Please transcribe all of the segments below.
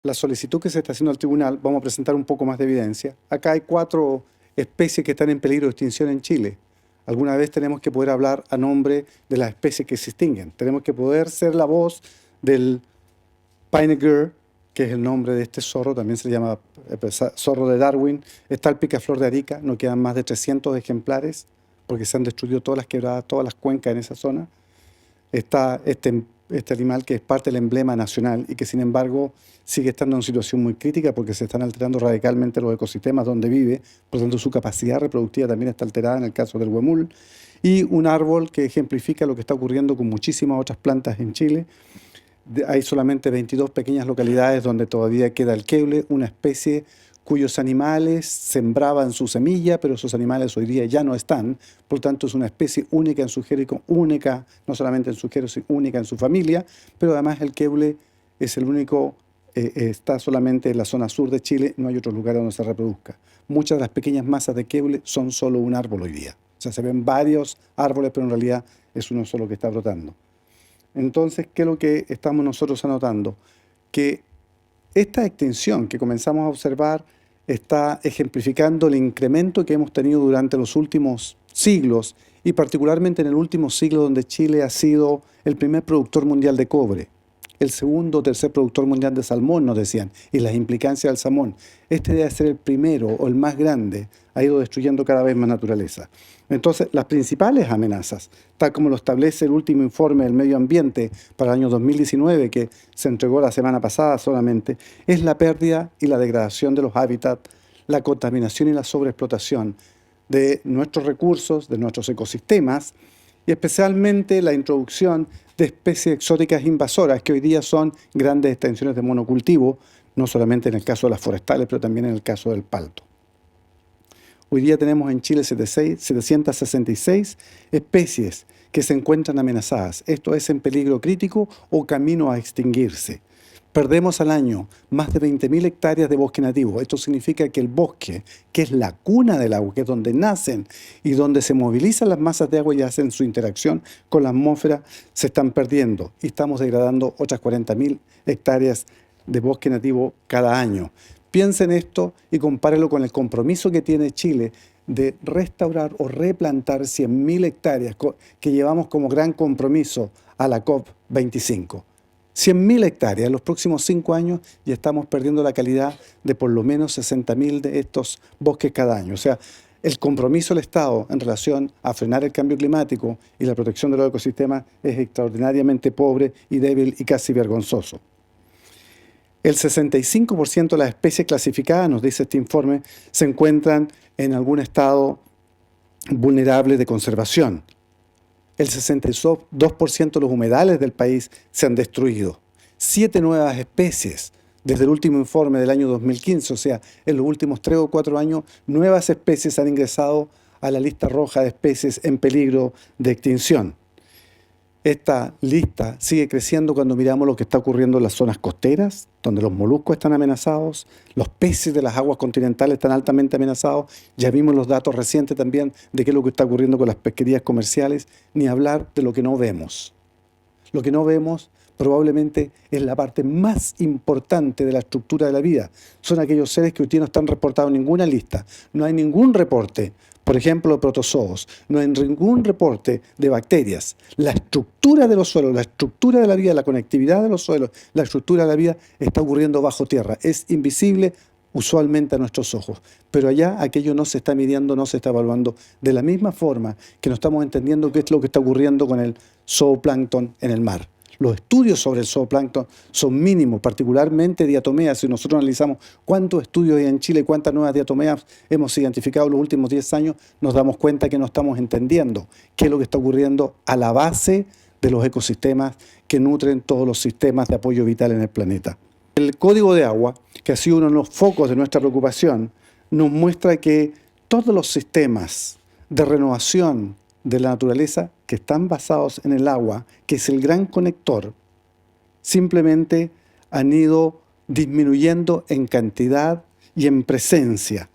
la solicitud que se está haciendo al tribunal, vamos a presentar un poco más de evidencia. Acá hay 4 especies que están en peligro de extinción en Chile. Alguna vez tenemos que poder hablar a nombre de las especies que se extinguen. Tenemos que poder ser la voz del Pineger, que es el nombre de este zorro, también se le llama zorro de Darwin. Está el picaflor de Arica, no quedan más de 300 ejemplares, porque se han destruido todas las quebradas, todas las cuencas en esa zona. Está este animal que es parte del emblema nacional y que sin embargo sigue estando en situación muy crítica porque se están alterando radicalmente los ecosistemas donde vive, por lo tanto su capacidad reproductiva también está alterada en el caso del huemul. Y un árbol que ejemplifica lo que está ocurriendo con muchísimas otras plantas en Chile. Hay solamente 22 pequeñas localidades donde todavía queda el queule, una especie cuyos animales sembraban su semilla, pero esos animales hoy día ya no están. Por lo tanto, es una especie única en su género, única no solamente en su género, sino única en su familia, pero además el queule es el único, está solamente en la zona sur de Chile, no hay otro lugar donde se reproduzca. Muchas de las pequeñas masas de queule son solo un árbol hoy día. O sea, se ven varios árboles, pero en realidad es uno solo que está brotando. Entonces, ¿qué es lo que estamos nosotros anotando? Que esta extensión que comenzamos a observar está ejemplificando el incremento que hemos tenido durante los últimos siglos y particularmente en el último siglo donde Chile ha sido el primer productor mundial de cobre, el segundo o tercer productor mundial de salmón, nos decían, y las implicancias del salmón. Este debe ser el primero o el más grande, ha ido destruyendo cada vez más naturaleza. Entonces, las principales amenazas, tal como lo establece el último informe del medio ambiente para el año 2019, que se entregó la semana pasada solamente, es la pérdida y la degradación de los hábitats, la contaminación y la sobreexplotación de nuestros recursos, de nuestros ecosistemas, y especialmente la introducción de especies exóticas invasoras, que hoy día son grandes extensiones de monocultivo, no solamente en el caso de las forestales, pero también en el caso del palto. Hoy día tenemos en Chile 766 especies que se encuentran amenazadas. Esto es en peligro crítico o camino a extinguirse. Perdemos al año más de 20.000 hectáreas de bosque nativo. Esto significa que el bosque, que es la cuna del agua, que es donde nacen y donde se movilizan las masas de agua y hacen su interacción con la atmósfera, se están perdiendo. Y estamos degradando otras 40.000 hectáreas de bosque nativo cada año. Piensen esto y compárelo con el compromiso que tiene Chile de restaurar o replantar 100.000 hectáreas que llevamos como gran compromiso a la COP25. 100.000 hectáreas en los próximos 5 años y estamos perdiendo la calidad de por lo menos 60.000 de estos bosques cada año. O sea, el compromiso del Estado en relación a frenar el cambio climático y la protección de los ecosistemas es extraordinariamente pobre y débil y casi vergonzoso. El 65% de las especies clasificadas, nos dice este informe, se encuentran en algún estado vulnerable de conservación. El 62% de los humedales del país se han destruido. 7 nuevas especies desde el último informe del año 2015, o sea, en los últimos 3 o 4 años, nuevas especies han ingresado a la lista roja de especies en peligro de extinción. Esta lista sigue creciendo cuando miramos lo que está ocurriendo en las zonas costeras, donde los moluscos están amenazados, los peces de las aguas continentales están altamente amenazados. Ya vimos los datos recientes también de qué es lo que está ocurriendo con las pesquerías comerciales, ni hablar de lo que no vemos. Lo que no vemos probablemente es la parte más importante de la estructura de la vida. Son aquellos seres que hoy día no están reportados en ninguna lista. No hay ningún reporte, por ejemplo, de protozoos. No hay ningún reporte de bacterias. La estructura de los suelos, la estructura de la vida, la conectividad de los suelos, la estructura de la vida está ocurriendo bajo tierra. Es invisible usualmente a nuestros ojos, pero allá aquello no se está midiendo, no se está evaluando de la misma forma que no estamos entendiendo qué es lo que está ocurriendo con el zooplancton en el mar. Los estudios sobre el zooplancton son mínimos, particularmente diatomeas. Si nosotros analizamos cuántos estudios hay en Chile, cuántas nuevas diatomeas hemos identificado en los últimos 10 años, nos damos cuenta que no estamos entendiendo qué es lo que está ocurriendo a la base de los ecosistemas que nutren todos los sistemas de apoyo vital en el planeta. El Código de Agua, que ha sido uno de los focos de nuestra preocupación, nos muestra que todos los sistemas de renovación de la naturaleza que están basados en el agua, que es el gran conector, simplemente han ido disminuyendo en cantidad y en presencia.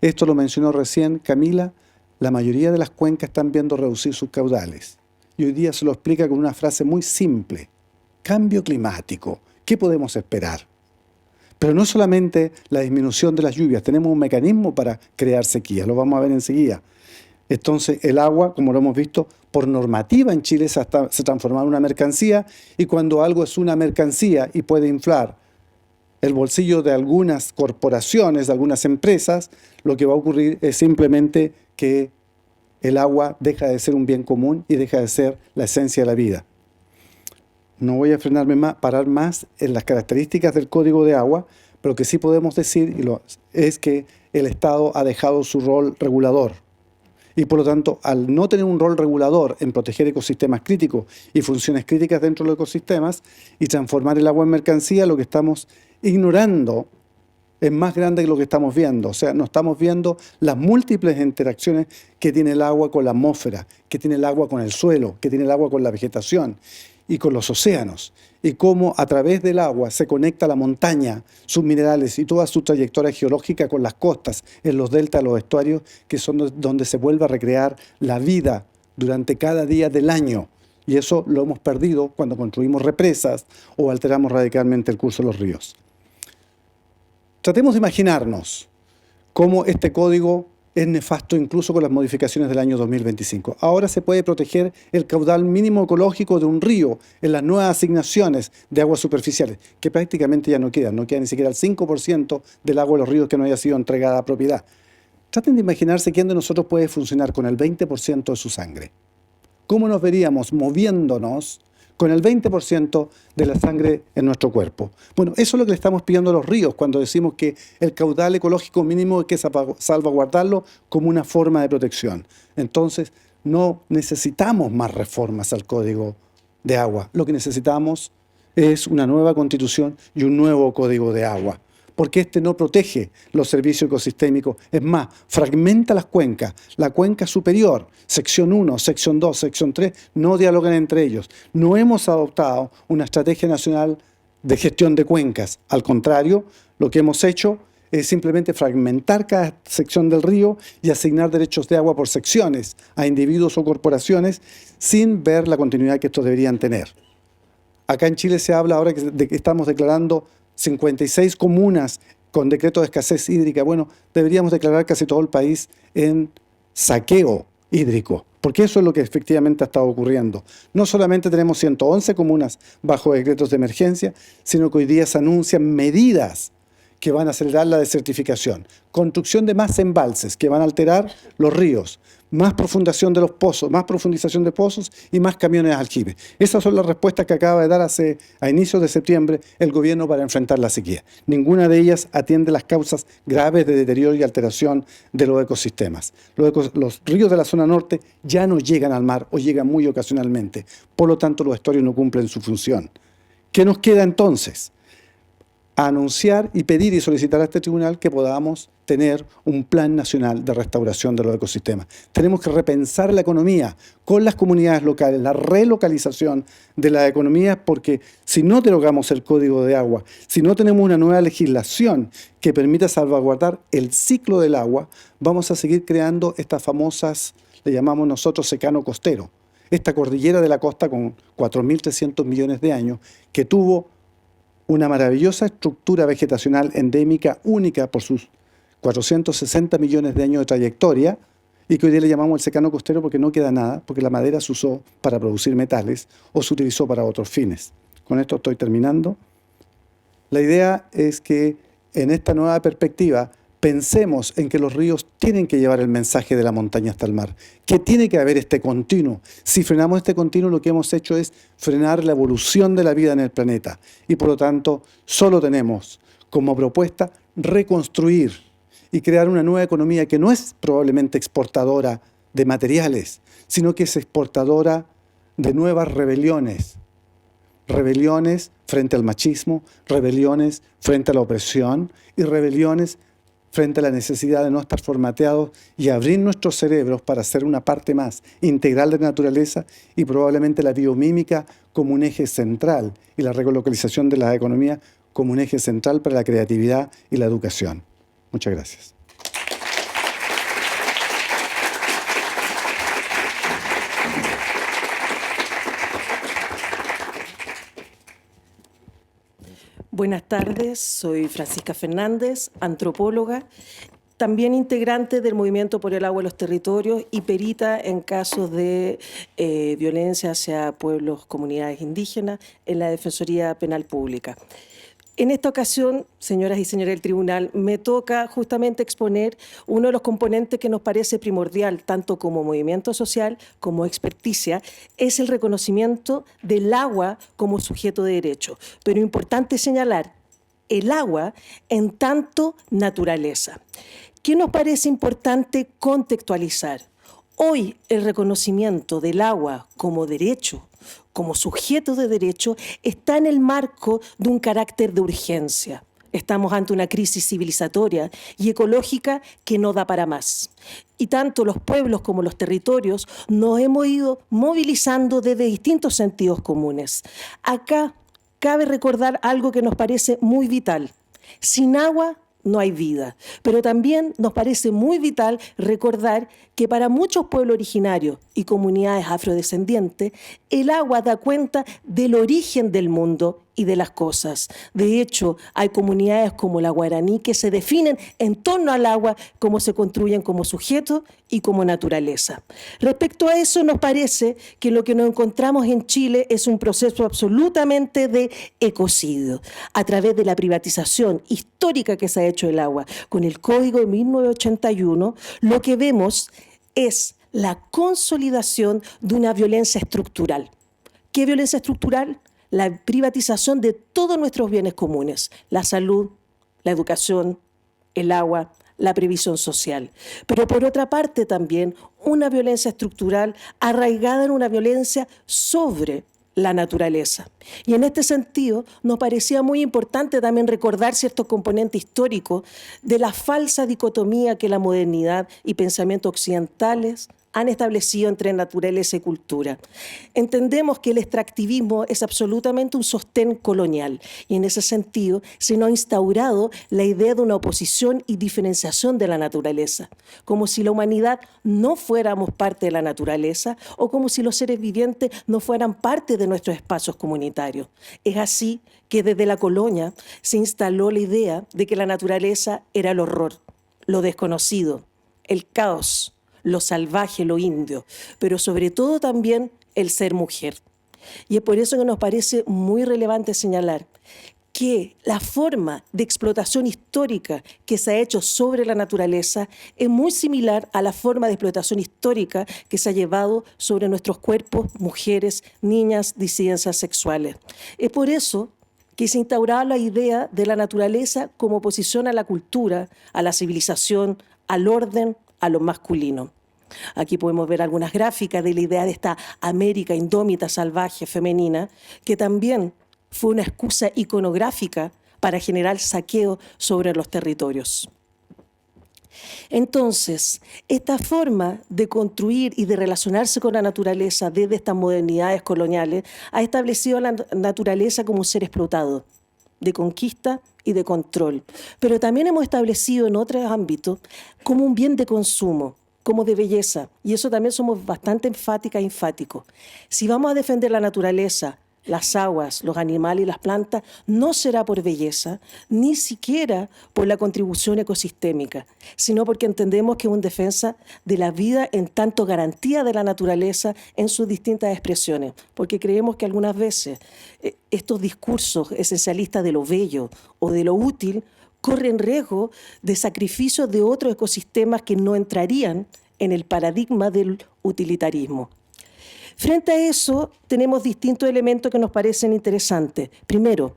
Esto lo mencionó recién Camila, la mayoría de las cuencas están viendo reducir sus caudales. Y hoy día se lo explica con una frase muy simple: cambio climático. ¿Qué podemos esperar? Pero no solamente la disminución de las lluvias, tenemos un mecanismo para crear sequías, lo vamos a ver enseguida. Entonces, el agua, como lo hemos visto, por normativa en Chile se transforma en una mercancía, y cuando algo es una mercancía y puede inflar el bolsillo de algunas corporaciones, de algunas empresas, lo que va a ocurrir es simplemente que el agua deja de ser un bien común y deja de ser la esencia de la vida. No voy a parar más en las características del Código de Agua, pero lo que sí podemos decir es que el Estado ha dejado su rol regulador. Y por lo tanto, al no tener un rol regulador en proteger ecosistemas críticos y funciones críticas dentro de los ecosistemas y transformar el agua en mercancía, lo que estamos ignorando es más grande que lo que estamos viendo. O sea, no estamos viendo las múltiples interacciones que tiene el agua con la atmósfera, que tiene el agua con el suelo, que tiene el agua con la vegetación y con los océanos, y cómo a través del agua se conecta la montaña, sus minerales y toda su trayectoria geológica con las costas, en los deltas, los estuarios, que son donde se vuelve a recrear la vida durante cada día del año. Y eso lo hemos perdido cuando construimos represas o alteramos radicalmente el curso de los ríos. Tratemos de imaginarnos cómo este código es nefasto incluso con las modificaciones del año 2025. Ahora se puede proteger el caudal mínimo ecológico de un río en las nuevas asignaciones de aguas superficiales, que prácticamente ya no queda ni siquiera el 5% del agua de los ríos que no haya sido entregada a propiedad. Traten de imaginarse quién de nosotros puede funcionar con el 20% de su sangre. ¿Cómo nos veríamos moviéndonos con el 20% de la sangre en nuestro cuerpo? Bueno, eso es lo que le estamos pidiendo a los ríos cuando decimos que el caudal ecológico mínimo hay que salvaguardarlo como una forma de protección. Entonces, no necesitamos más reformas al Código de Agua. Lo que necesitamos es una nueva Constitución y un nuevo Código de Agua, porque este no protege los servicios ecosistémicos. Es más, fragmenta las cuencas. La cuenca superior, sección 1, sección 2, sección 3, no dialogan entre ellos. No hemos adoptado una estrategia nacional de gestión de cuencas. Al contrario, lo que hemos hecho es simplemente fragmentar cada sección del río y asignar derechos de agua por secciones a individuos o corporaciones sin ver la continuidad que estos deberían tener. Acá en Chile se habla ahora de que estamos declarando 56 comunas con decreto de escasez hídrica. Bueno, deberíamos declarar casi todo el país en saqueo hídrico, porque eso es lo que efectivamente ha estado ocurriendo. No solamente tenemos 111 comunas bajo decretos de emergencia, sino que hoy día se anuncian medidas que van a acelerar la desertificación, construcción de más embalses que van a alterar los ríos, más profundización de los pozos, más profundización de pozos y más camiones de aljibe. Esas son las respuestas que acaba de dar a inicios de septiembre el gobierno para enfrentar la sequía. Ninguna de ellas atiende las causas graves de deterioro y alteración de los ecosistemas. Los ríos de la zona norte ya no llegan al mar o llegan muy ocasionalmente. Por lo tanto, los estuarios no cumplen su función. ¿Qué nos queda entonces? Anunciar y pedir y solicitar a este tribunal que podamos tener un plan nacional de restauración de los ecosistemas. Tenemos que repensar la economía con las comunidades locales, la relocalización de la economía, porque si no derogamos el Código de Agua, si no tenemos una nueva legislación que permita salvaguardar el ciclo del agua, vamos a seguir creando estas famosas, le llamamos nosotros secano costero, esta cordillera de la costa con 4.300 millones de años que tuvo una maravillosa estructura vegetacional endémica única por sus 460 millones de años de trayectoria, y que hoy día le llamamos el secano costero porque no queda nada, porque la madera se usó para producir metales o se utilizó para otros fines. Con esto estoy terminando. La idea es que en esta nueva perspectiva pensemos en que los ríos tienen que llevar el mensaje de la montaña hasta el mar, que tiene que haber este continuo. Si frenamos este continuo, lo que hemos hecho es frenar la evolución de la vida en el planeta, y por lo tanto solo tenemos como propuesta reconstruir y crear una nueva economía que no es probablemente exportadora de materiales, sino que es exportadora de nuevas rebeliones. Rebeliones frente al machismo, rebeliones frente a la opresión y rebeliones frente a la necesidad de no estar formateados y abrir nuestros cerebros para ser una parte más integral de la naturaleza, y probablemente la biomímica como un eje central y la relocalización de la economía como un eje central para la creatividad y la educación. Muchas gracias. Buenas tardes, soy Francisca Fernández, antropóloga, también integrante del Movimiento por el Agua y los Territorios y perita en casos de violencia hacia pueblos, comunidades indígenas en la Defensoría Penal Pública. En esta ocasión, señoras y señores del tribunal, me toca justamente exponer uno de los componentes que nos parece primordial, tanto como movimiento social como experticia, es el reconocimiento del agua como sujeto de derecho. Pero importante señalar, el agua en tanto naturaleza. ¿Qué nos parece importante contextualizar? Hoy el reconocimiento del agua como derecho, como sujeto de derecho, está en el marco de un carácter de urgencia. Estamos ante una crisis civilizatoria y ecológica que no da para más. Y tanto los pueblos como los territorios nos hemos ido movilizando desde distintos sentidos comunes. Acá cabe recordar algo que nos parece muy vital. Sin agua no hay vida, pero también nos parece muy vital recordar que para muchos pueblos originarios y comunidades afrodescendientes, el agua da cuenta del origen del mundo y de las cosas. De hecho, hay comunidades como la guaraní que se definen en torno al agua, cómo se construyen como sujeto y como naturaleza. Respecto a eso, nos parece que lo que nos encontramos en Chile es un proceso absolutamente de ecocidio, a través de la privatización histórica que se ha hecho del agua. Con el Código de 1981, lo que vemos es la consolidación de una violencia estructural. ¿Qué violencia estructural? La privatización de todos nuestros bienes comunes, la salud, la educación, el agua, la previsión social. Pero por otra parte también una violencia estructural arraigada en una violencia sobre la naturaleza. Y en este sentido nos parecía muy importante también recordar ciertos componentes históricos de la falsa dicotomía que la modernidad y pensamientos occidentales han establecido entre naturaleza y cultura. Entendemos que el extractivismo es absolutamente un sostén colonial y en ese sentido se nos ha instaurado la idea de una oposición y diferenciación de la naturaleza, como si la humanidad no fuéramos parte de la naturaleza o como si los seres vivientes no fueran parte de nuestros espacios comunitarios. Es así que desde la colonia se instaló la idea de que la naturaleza era el horror, lo desconocido, el caos, lo salvaje, lo indio, pero sobre todo también el ser mujer. Y es por eso que nos parece muy relevante señalar que la forma de explotación histórica que se ha hecho sobre la naturaleza es muy similar a la forma de explotación histórica que se ha llevado sobre nuestros cuerpos, mujeres, niñas, disidencias sexuales. Es por eso que se instauraba la idea de la naturaleza como oposición a la cultura, a la civilización, al orden, a lo masculino. Aquí podemos ver algunas gráficas de la idea de esta América indómita, salvaje, femenina, que también fue una excusa iconográfica para generar saqueo sobre los territorios. Entonces, esta forma de construir y de relacionarse con la naturaleza desde estas modernidades coloniales ha establecido a la naturaleza como un ser explotado, de conquista y de control. Pero también hemos establecido en otros ámbitos como un bien de consumo, como de belleza. Y eso también somos bastante enfáticas e enfáticos. Si vamos a defender la naturaleza, las aguas, los animales y las plantas, no será por belleza, ni siquiera por la contribución ecosistémica, sino porque entendemos que es una defensa de la vida en tanto garantía de la naturaleza en sus distintas expresiones, porque creemos que algunas veces estos discursos esencialistas de lo bello o de lo útil corren riesgo de sacrificio de otros ecosistemas que no entrarían en el paradigma del utilitarismo. Frente a eso, tenemos distintos elementos que nos parecen interesantes. Primero,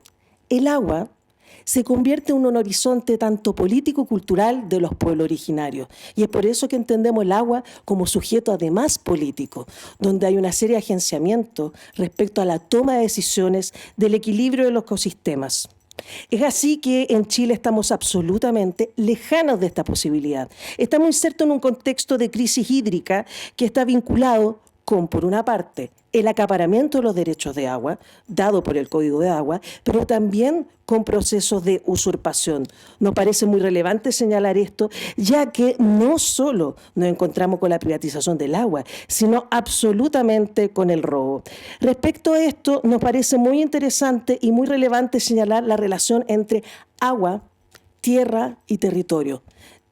el agua se convierte en un horizonte tanto político-cultural de los pueblos originarios. Y es por eso que entendemos el agua como sujeto además político, donde hay una serie de agenciamientos respecto a la toma de decisiones del equilibrio de los ecosistemas. Es así que en Chile estamos absolutamente lejanos de esta posibilidad. Estamos insertos en un contexto de crisis hídrica que está vinculado con, por una parte, el acaparamiento de los derechos de agua, dado por el Código de Agua, pero también con procesos de usurpación. Nos parece muy relevante señalar esto, ya que no solo nos encontramos con la privatización del agua, sino absolutamente con el robo. Respecto a esto, nos parece muy interesante y muy relevante señalar la relación entre agua, tierra y territorio.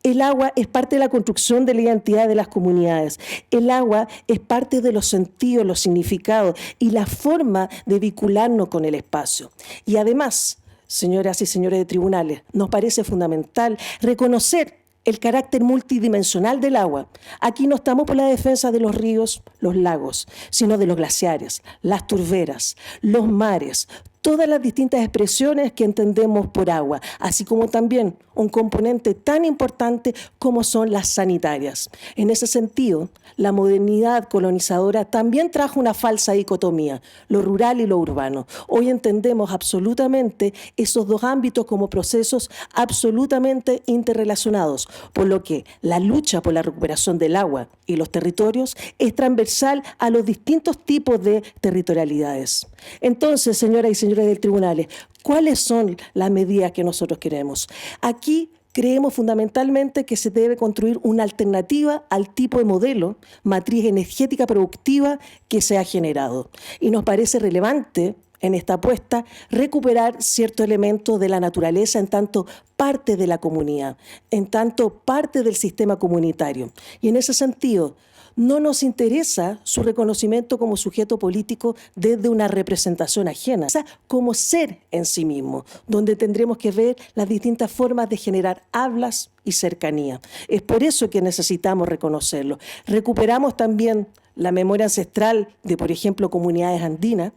El agua es parte de la construcción de la identidad de las comunidades. El agua es parte de los sentidos, los significados y la forma de vincularnos con el espacio. Y además, señoras y señores de tribunales, nos parece fundamental reconocer el carácter multidimensional del agua. Aquí no estamos por la defensa de los ríos, los lagos, sino de los glaciares, las turberas, los mares, todas las distintas expresiones que entendemos por agua, así como también un componente tan importante como son las sanitarias. En ese sentido, la modernidad colonizadora también trajo una falsa dicotomía, lo rural y lo urbano. Hoy entendemos absolutamente esos dos ámbitos como procesos absolutamente interrelacionados, por lo que la lucha por la recuperación del agua y los territorios es transversal a los distintos tipos de territorialidades. Entonces, señoras y señores del tribunales, ¿cuáles son las medidas que nosotros queremos? Aquí creemos fundamentalmente que se debe construir una alternativa al tipo de modelo, matriz energética productiva que se ha generado. Y nos parece relevante en esta apuesta recuperar ciertos elementos de la naturaleza en tanto parte de la comunidad, en tanto parte del sistema comunitario. Y en ese sentido, no nos interesa su reconocimiento como sujeto político desde una representación ajena, o sea, como ser en sí mismo, donde tendremos que ver las distintas formas de generar hablas y cercanía. Es por eso que necesitamos reconocerlo. Recuperamos también la memoria ancestral de, por ejemplo, comunidades andinas,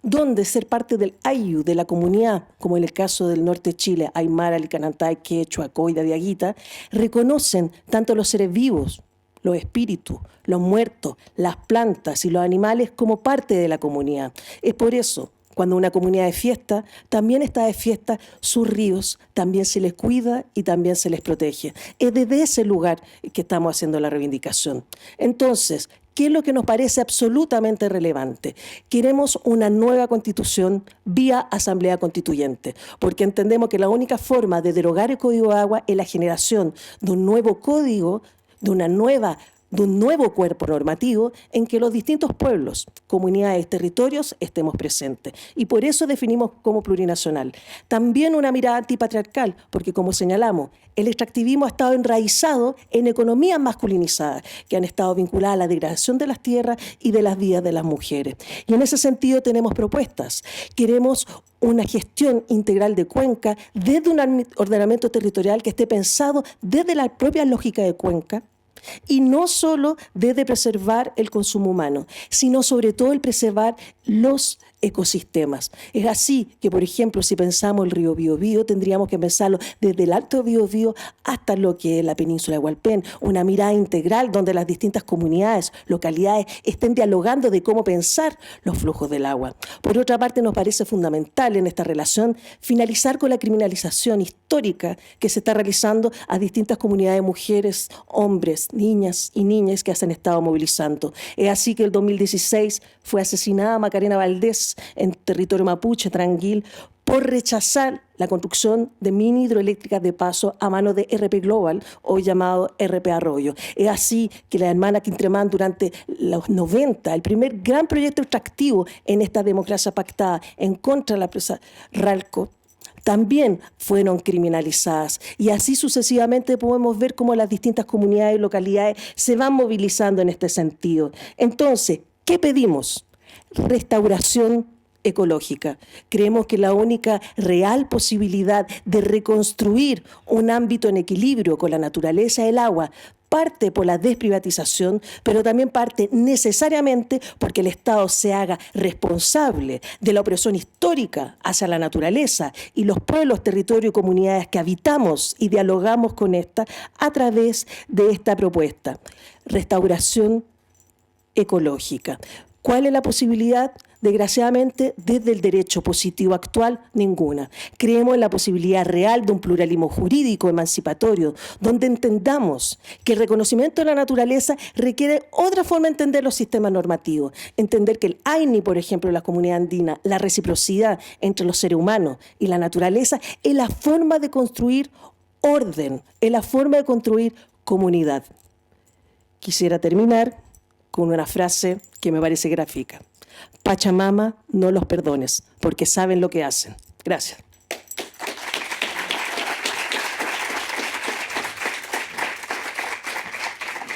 donde ser parte del ayu, de la comunidad, como en el caso del norte de Chile, Aymara, Licanantay, Quechua, Coida, Diaguita, reconocen tanto los seres vivos, los espíritus, los muertos, las plantas y los animales como parte de la comunidad. Es por eso, cuando una comunidad es fiesta, también está de fiesta sus ríos, también se les cuida y también se les protege. Es desde ese lugar que estamos haciendo la reivindicación. Entonces, ¿qué es lo que nos parece absolutamente relevante? Queremos una nueva constitución vía asamblea constituyente, porque entendemos que la única forma de derogar el Código de Agua es la generación de un nuevo código, de un nuevo cuerpo normativo en que los distintos pueblos, comunidades, territorios estemos presentes. Y por eso definimos como plurinacional. También una mirada antipatriarcal, porque como señalamos, el extractivismo ha estado enraizado en economías masculinizadas, que han estado vinculadas a la degradación de las tierras y de las vidas de las mujeres. Y en ese sentido tenemos propuestas. Queremos una gestión integral de cuenca desde un ordenamiento territorial que esté pensado desde la propia lógica de cuenca, y no solo desde preservar el consumo humano, sino sobre todo el preservar los ecosistemas. Es así que, por ejemplo, si pensamos el río Biobío, tendríamos que pensarlo desde el Alto Biobío hasta lo que es la península de Hualpén, una mirada integral donde las distintas comunidades, localidades estén dialogando de cómo pensar los flujos del agua. Por otra parte, nos parece fundamental en esta relación finalizar con la criminalización histórica que se está realizando a distintas comunidades de mujeres, hombres, niñas y niñas que se han estado movilizando. Es así que el 2016 fue asesinada Macarena Valdés en territorio mapuche, Tranguil, por rechazar la construcción de mini hidroeléctricas de paso a mano de RP Global, hoy llamado RP Arroyo. Es así que la hermana Quintremán durante los 90, el primer gran proyecto extractivo en esta democracia pactada en contra de la empresa Ralco, también fueron criminalizadas. Y así sucesivamente podemos ver cómo las distintas comunidades y localidades se van movilizando en este sentido. Entonces, ¿qué pedimos? Restauración ecológica. Creemos que la única real posibilidad de reconstruir un ámbito en equilibrio con la naturaleza del agua parte por la desprivatización, pero también parte necesariamente porque el Estado se haga responsable de la opresión histórica hacia la naturaleza y los pueblos, territorios y comunidades que habitamos y dialogamos con esta a través de esta propuesta. Restauración ecológica. ¿Cuál es la posibilidad? Desgraciadamente, desde el derecho positivo actual, ninguna. Creemos en la posibilidad real de un pluralismo jurídico emancipatorio, donde entendamos que el reconocimiento de la naturaleza requiere otra forma de entender los sistemas normativos. Entender que el AINI, por ejemplo, en la comunidad andina, la reciprocidad entre los seres humanos y la naturaleza, es la forma de construir orden, es la forma de construir comunidad. Quisiera terminar con una frase que me parece gráfica. Pachamama, no los perdones, porque saben lo que hacen. Gracias.